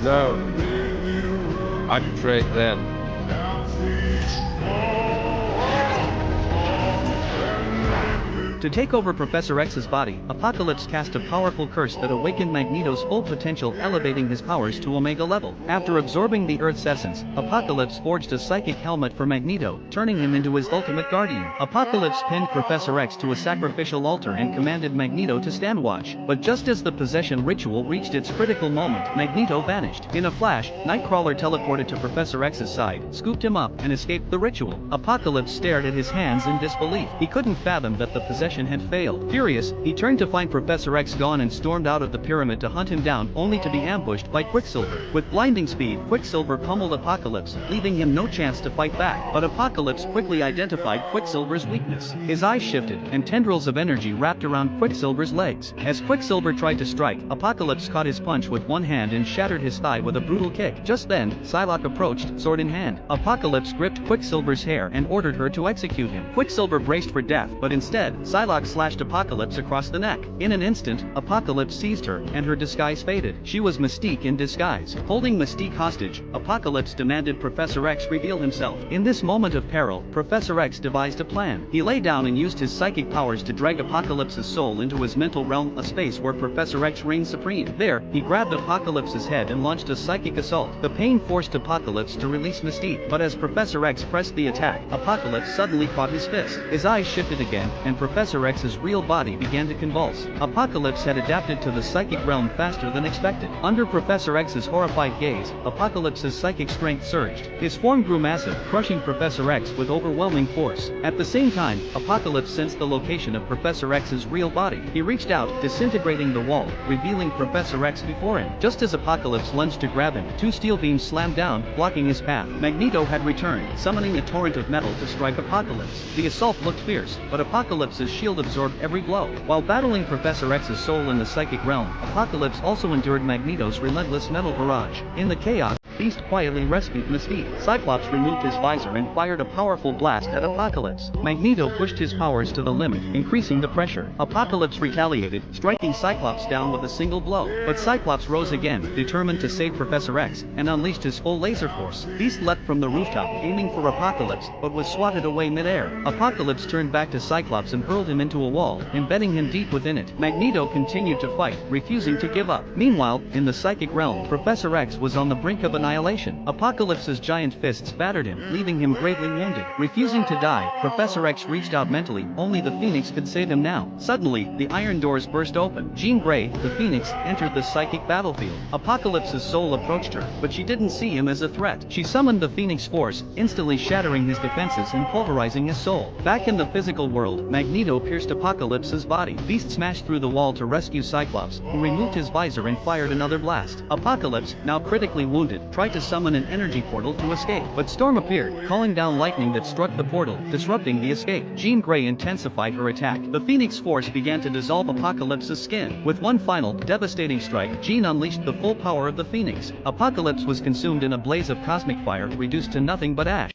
So, I can trade then. To take over Professor X's body, Apocalypse cast a powerful curse that awakened Magneto's full potential, elevating his powers to Omega level. After absorbing the Earth's essence, Apocalypse forged a psychic helmet for Magneto, turning him into his ultimate guardian. Apocalypse pinned Professor X to a sacrificial altar and commanded Magneto to stand watch. But just as the possession ritual reached its critical moment, Magneto vanished. In a flash, Nightcrawler teleported to Professor X's side, scooped him up, and escaped the ritual. Apocalypse stared at his hands in disbelief. He couldn't fathom that the possession had failed. Furious, he turned to find Professor X gone and stormed out of the pyramid to hunt him down, only to be ambushed by Quicksilver. With blinding speed, Quicksilver pummeled Apocalypse, leaving him no chance to fight back. But Apocalypse quickly identified Quicksilver's weakness. His eyes shifted, and tendrils of energy wrapped around Quicksilver's legs. As Quicksilver tried to strike, Apocalypse caught his punch with one hand and shattered his thigh with a brutal kick. Just then, Psylocke approached, sword in hand. Apocalypse gripped Quicksilver's hair and ordered her to execute him. Quicksilver braced for death, but instead, Psylocke slashed Apocalypse across the neck. In an instant, Apocalypse seized her, and her disguise faded. She was Mystique in disguise. Holding Mystique hostage, Apocalypse demanded Professor X reveal himself. In this moment of peril, Professor X devised a plan. He lay down and used his psychic powers to drag Apocalypse's soul into his mental realm, a space where Professor X reigns supreme. There, he grabbed Apocalypse's head and launched a psychic assault. The pain forced Apocalypse to release Mystique, but as Professor X pressed the attack, Apocalypse suddenly caught his fist. His eyes shifted again, and Professor X's real body began to convulse. Apocalypse had adapted to the psychic realm faster than expected. Under Professor X's horrified gaze, Apocalypse's psychic strength surged. His form grew massive, crushing Professor X with overwhelming force. At the same time, Apocalypse sensed the location of Professor X's real body. He reached out, disintegrating the wall, revealing Professor X before him. Just as Apocalypse lunged to grab him, two steel beams slammed down, blocking his path. Magneto had returned, summoning a torrent of metal to strike Apocalypse. The assault looked fierce, but Apocalypse's shield absorbed every blow. While battling Professor X's soul in the psychic realm, Apocalypse also endured Magneto's relentless metal barrage. In the chaos, Beast quietly rescued Mystique. Cyclops removed his visor and fired a powerful blast at Apocalypse. Magneto pushed his powers to the limit, increasing the pressure. Apocalypse retaliated, striking Cyclops down with a single blow. But Cyclops rose again, determined to save Professor X, and unleashed his full laser force. Beast leapt from the rooftop, aiming for Apocalypse, but was swatted away midair. Apocalypse turned back to Cyclops and hurled him into a wall, embedding him deep within it. Magneto continued to fight, refusing to give up. Meanwhile, in the psychic realm, Professor X was on the brink of annihilation. Apocalypse's giant fists battered him, leaving him gravely wounded. Refusing to die, Professor X reached out mentally, only the Phoenix could save him now. Suddenly, the iron doors burst open. Jean Grey, the Phoenix, entered the psychic battlefield. Apocalypse's soul approached her, but she didn't see him as a threat. She summoned the Phoenix Force, instantly shattering his defenses and pulverizing his soul. Back in the physical world, Magneto pierced Apocalypse's body. Beast smashed through the wall to rescue Cyclops, who removed his visor and fired another blast. Apocalypse, now critically wounded, tried to summon an energy portal to escape, but Storm appeared, calling down lightning that struck the portal, disrupting the escape. Jean Grey intensified her attack. The Phoenix Force began to dissolve Apocalypse's skin. With one final, devastating strike, Jean unleashed the full power of the Phoenix. Apocalypse was consumed in a blaze of cosmic fire, reduced to nothing but ash.